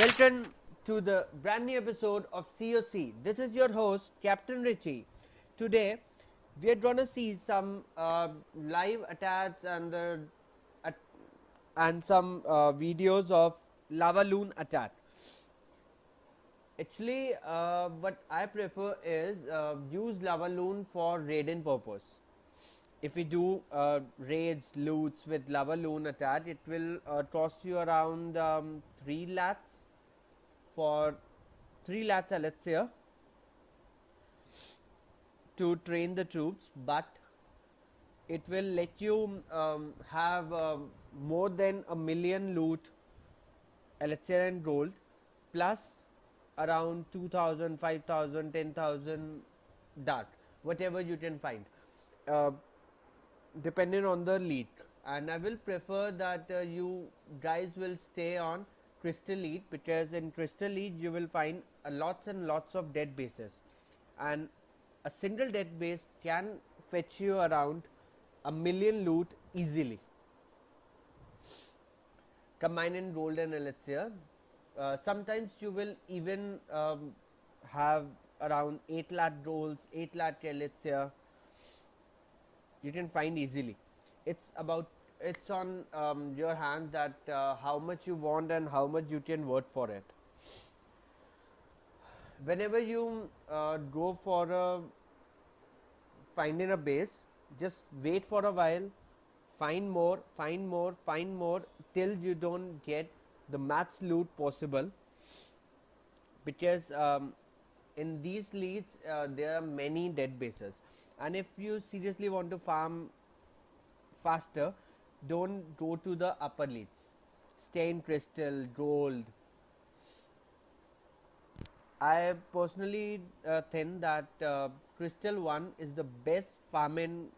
Welcome to the brand new episode of COC. This is your host, Captain Richie. Today, we are gonna see some live attacks and at- some videos of lavaloon attack. Actually, what I prefer is use lavaloon for raiding purpose. If we do raids, loots with lavaloon attack, it will cost you around 3 lakhs for 3 lakhs, let's say, to train the troops, but it will let you have more than a million loot, elixir and gold, plus around 2000, 5000, 10,000 dark, whatever you can find, uh, depending on the league. And I will prefer that you guys will stay on crystal lead, because in crystal lead you will find lots and lots of dead bases, and a single dead base can fetch you around a million loot easily. Combine in gold and elixir. Sometimes you will even have around 8 lakh golds, 8 lakh elixir. You can find easily. It's on your hands that how much you want and how much you can work for it. Whenever you go for finding a base, just wait for a while, find more, find more, find more, till you don't get the max loot possible, because in these leads there are many dead bases, and if you seriously want to farm faster, don't go to the upper leads, stay in crystal, gold. I personally think that crystal 1 is the best farming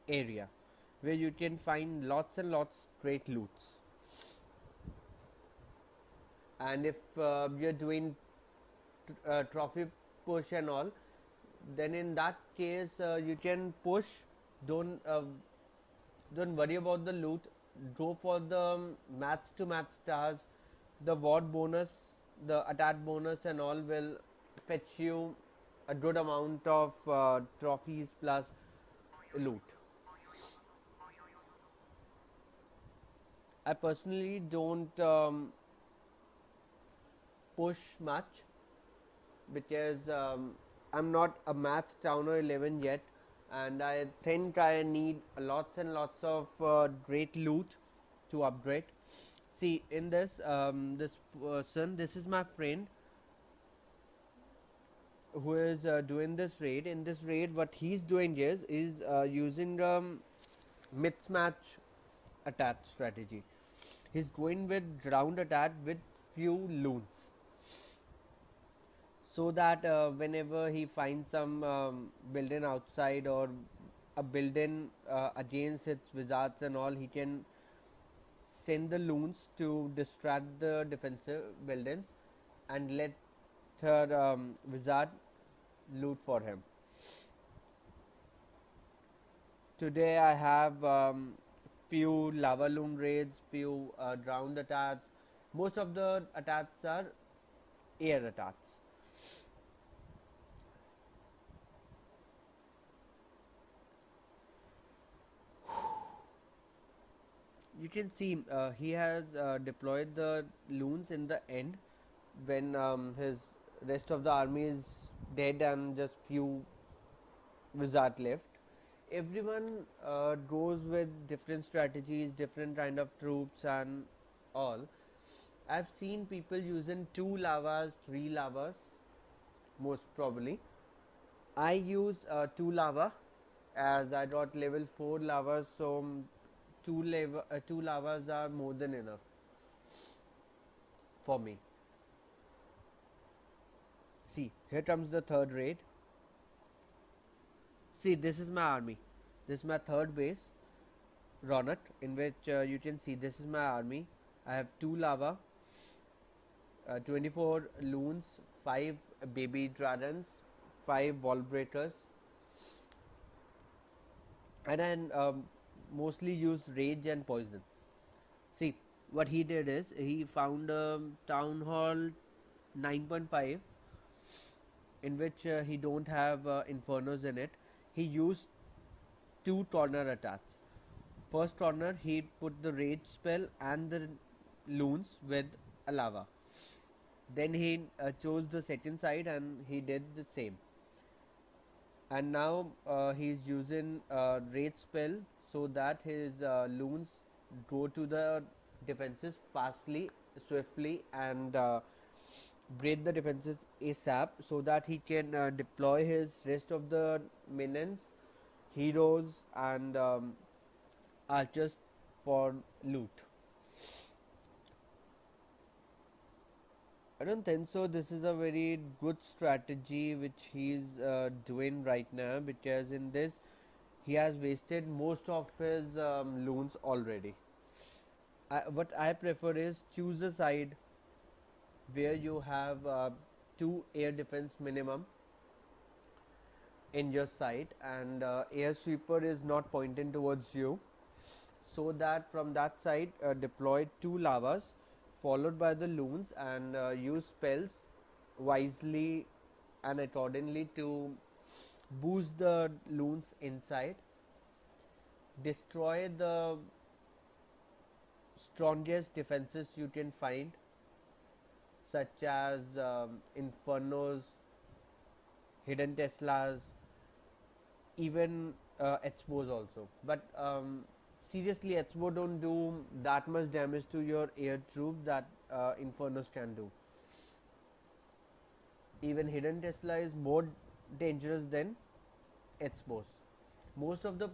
area, where you can find lots and lots great loots. And if you're doing trophy push and all, then in that case you can push. Don't worry about the loot. Go for the match to match stars. The ward bonus, the attack bonus and all will fetch you a good amount of trophies plus loot. I personally don't push much, because I'm not a match towner 11 yet, and I think I need lots and lots of great loot to upgrade. See, in this person, this is my friend who is doing this raid. In this raid, what he's doing is using mismatch attack strategy. He's going with ground attack with few loons, so that whenever he finds some building outside, or a building against its wizards and all, he can send the loons to distract the defensive buildings and let her wizard loot for him. Today I have few lavaloon raids, few ground attacks. Most of the attacks are air attacks. You can see he has deployed the loons in the end, when his rest of the army is dead and just few wizard left. Everyone goes with different strategies, different kind of troops and all. I've seen people using 2 lavas, 3 lavas, most probably. I use 2 lava, as I got level 4 lavas, so 2 lavas are more than enough for me. See, here comes the third raid. See, this is my army. This is my third base, Ronak, in which you can see this is my army. I have 2 lava, 24 loons, 5 baby dragons, 5 wall breakers, and then mostly use rage and poison. See, what he did is he found a town hall 9.5 in which he don't have infernos in it. He used two corner attacks. First corner he put the rage spell and the loons with a lava. Then he chose the second side and he did the same. And now he's using rage spell so that his loons go to the defenses fastly, swiftly, and break the defenses ASAP so that he can deploy his rest of the minions, heroes, and archers for loot. I don't think so. This is a very good strategy which he's doing right now, because in this he has wasted most of his loons already. What I prefer is choose a side where you have 2 air defense minimum in your side, and air sweeper is not pointing towards you, so that from that side deploy 2 lavas followed by the loons, and use spells wisely and accordingly to boost the loons inside, destroy the strongest defenses you can find, such as infernos, hidden teslas, even expos also. But seriously, expo don't do that much damage to your air troops that infernos can do. Even hidden tesla is more dangerous than expos. Most of the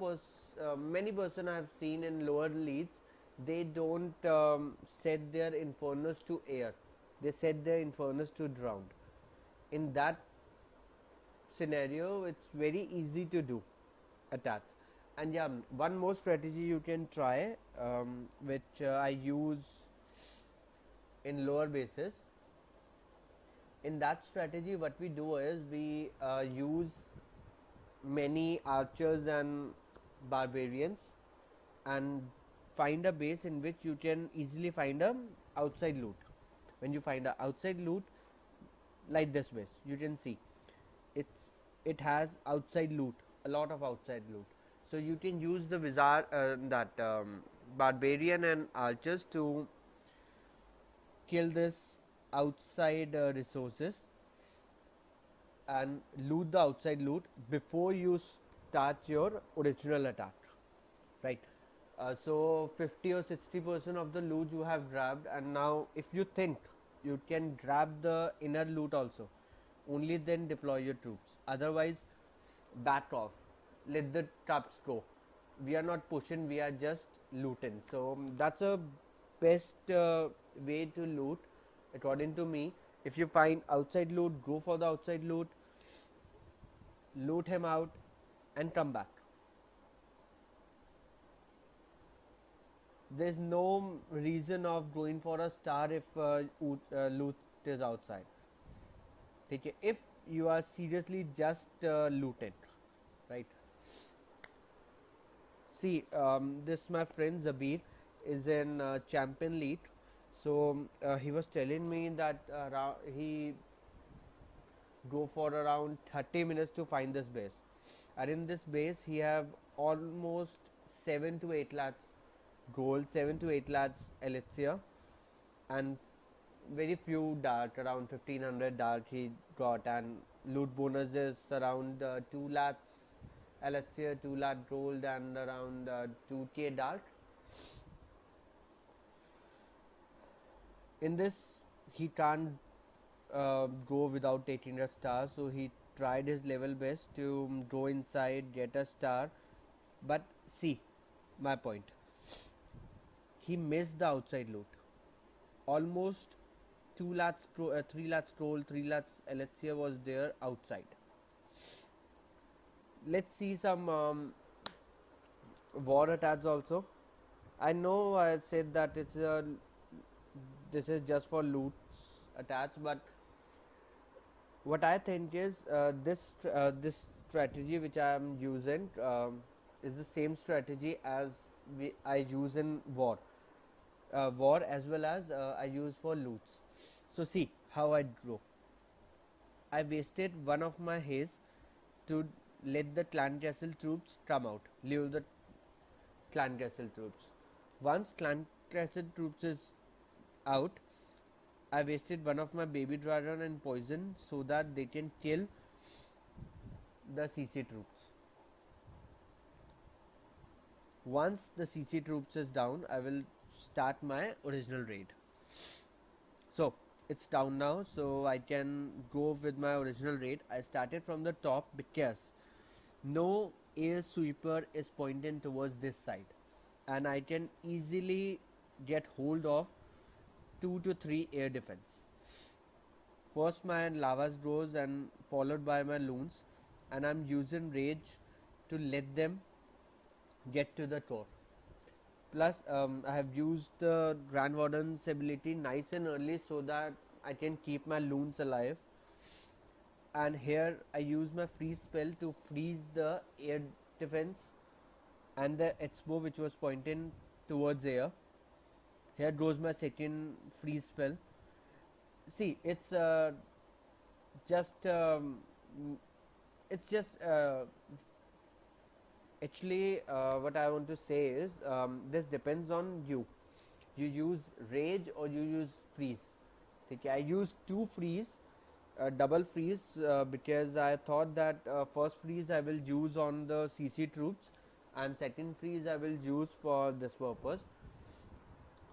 many person I have seen in lower leads, they don't set their infernos to air, they set their infernos to ground. In that scenario, it's very easy to do attacks. And yeah, one more strategy you can try, which I use in lower bases. In that strategy, what we do is we use many archers and barbarians and find a base in which you can easily find a outside loot. When you find a outside loot like this base, you can see it has outside loot, a lot of outside loot. So you can use the wizard, barbarian and archers to kill this outside resources and loot the outside loot before you start your original attack, right? So 50 or 60% of the loot you have grabbed, and now if you think you can grab the inner loot also, only then deploy your troops. Otherwise, back off, let the traps go. We are not pushing, we are just looting. So that's a best way to loot according to me. If you find outside loot, go for the outside loot, loot him out and come back. There's no reason of going for a star if loot is outside. Okay, if you are seriously just looted, right? See, this my friend Zabir is in champion league, so he was telling me that he go for around 30 minutes to find this base, and in this base he have almost 7 to 8 lakhs gold, 7 to 8 lakhs elixir, and very few dark, around 1500 dark he got, and loot bonus is around 2 lakhs elixir, 2 lakh gold, and around 2k dark. In this he can't go without taking a star, so he tried his level best to go inside, get a star. But see my point, he missed the outside loot. Almost 2 lakhs, 3 lakhs gold, 3 lakhs elixir was there outside. Let's see some war attacks also. I know I said that this is just for loot attacks, but what I think is this strategy which I am using is the same strategy as I use in war. war, as well as I use for loots. So see how I grow. I wasted one of my haze to let the clan castle troops come out, leave the clan castle troops. Once clan castle troops is out, I wasted one of my baby dragon and poison so that they can kill the CC troops. Once the CC troops is down, I will start my original raid. So it's down now, so I can go with my original raid. I started from the top because no air sweeper is pointing towards this side, and I can easily get hold of 2 to 3 air defense. First my lavas grows and followed by my loons, and I'm using rage to let them get to the core. Plus I have used the Grand Warden's ability nice and early so that I can keep my loons alive. And here I use my freeze spell to freeze the air defense and the Expo which was pointing towards air. Here goes my second freeze spell. See, it's just actually what I want to say is this depends on you. You use rage or you use freeze. Okay, I used 2 freeze, double freeze, because I thought that first freeze I will use on the CC troops and second freeze I will use for this purpose.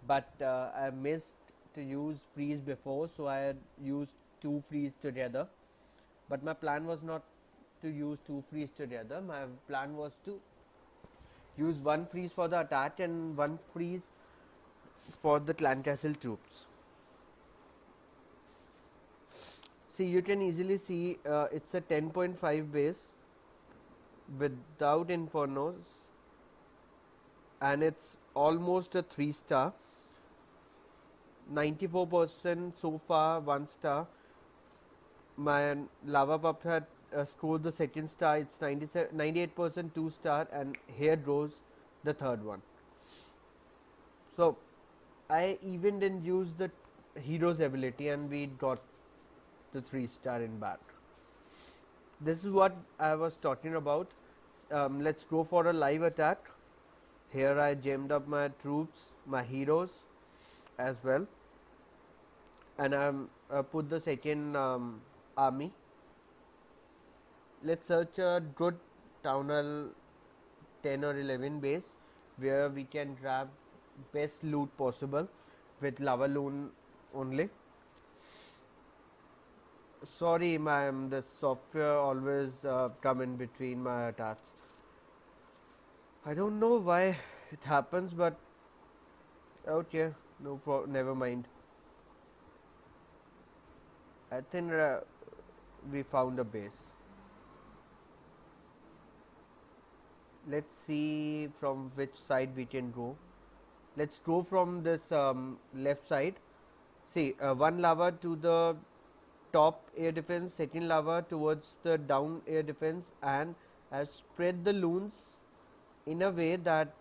But I missed to use freeze before, so I had used 2 freeze together. But my plan was not to use 2 freeze together. My plan was to use 1 freeze for the attack and 1 freeze for the clan castle troops. See, you can easily see it's a 10.5 base without infernos, and it's almost a 3 star. 94% so far 1 star. My lava pup had scored the second star. It's 98% 2 star, and here goes the third one. So I even didn't use the hero's ability and we got the 3 star in back. This is what I was talking about. Let's go for a live attack. Here I gemmed up my troops, my heroes as well, and I'm put the second army. Let's search a good town hall 10 or 11 base where we can grab best loot possible with lavaloon only. Sorry ma'am, the software always come in between my attacks. I don't know why it happens, but okay, never mind. I think we found a base. Let's see from which side we can go. Let's go from this left side. See, 1 lava to the top air defense, second lava towards the down air defense, and I've spread the loons in a way that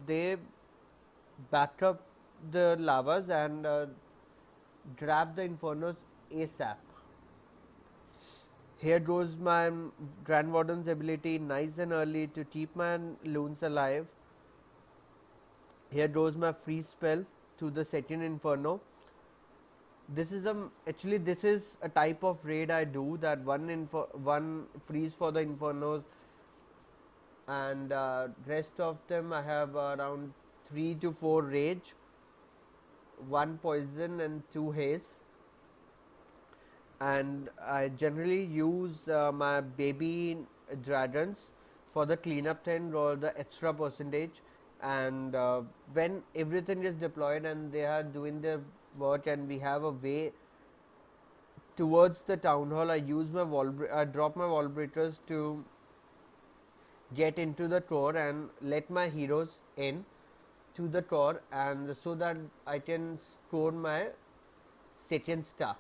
they back up the lavas and grab the infernos ASAP. Here goes my Grand Warden's ability nice and early to keep my loons alive. Here goes my freeze spell to the second inferno. This is actually this is a type of raid I do, that one freeze for the infernos, and rest of them I have around 3 to 4 rage, 1 poison and 2 haste. And I generally use my baby dragons for the cleanup thing or the extra percentage. And when everything is deployed and they are doing their work and we have a way towards the town hall, I use my I drop my wall breakers to get into the core and let my heroes in to the core, and so that I can score my second star.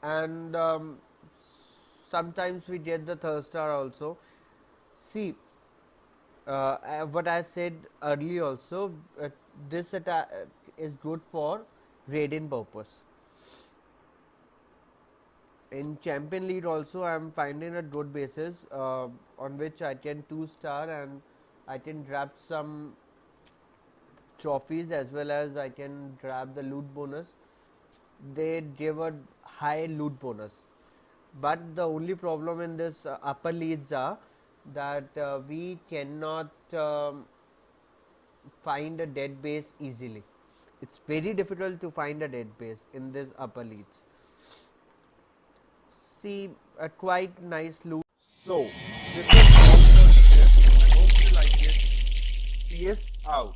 And sometimes we get the third star also. See, what I said earlier also, this is good for raiding purpose. In champion league also, I am finding a good basis on which I can 2-star and I can grab some trophies as well as I can grab the loot bonus. They give a high loot bonus, but the only problem in this upper leads are that we cannot find a dead base easily. It's very difficult to find a dead base in this upper leads. See a quite nice loot. So, this is all for today. I hope you like it. Peace out.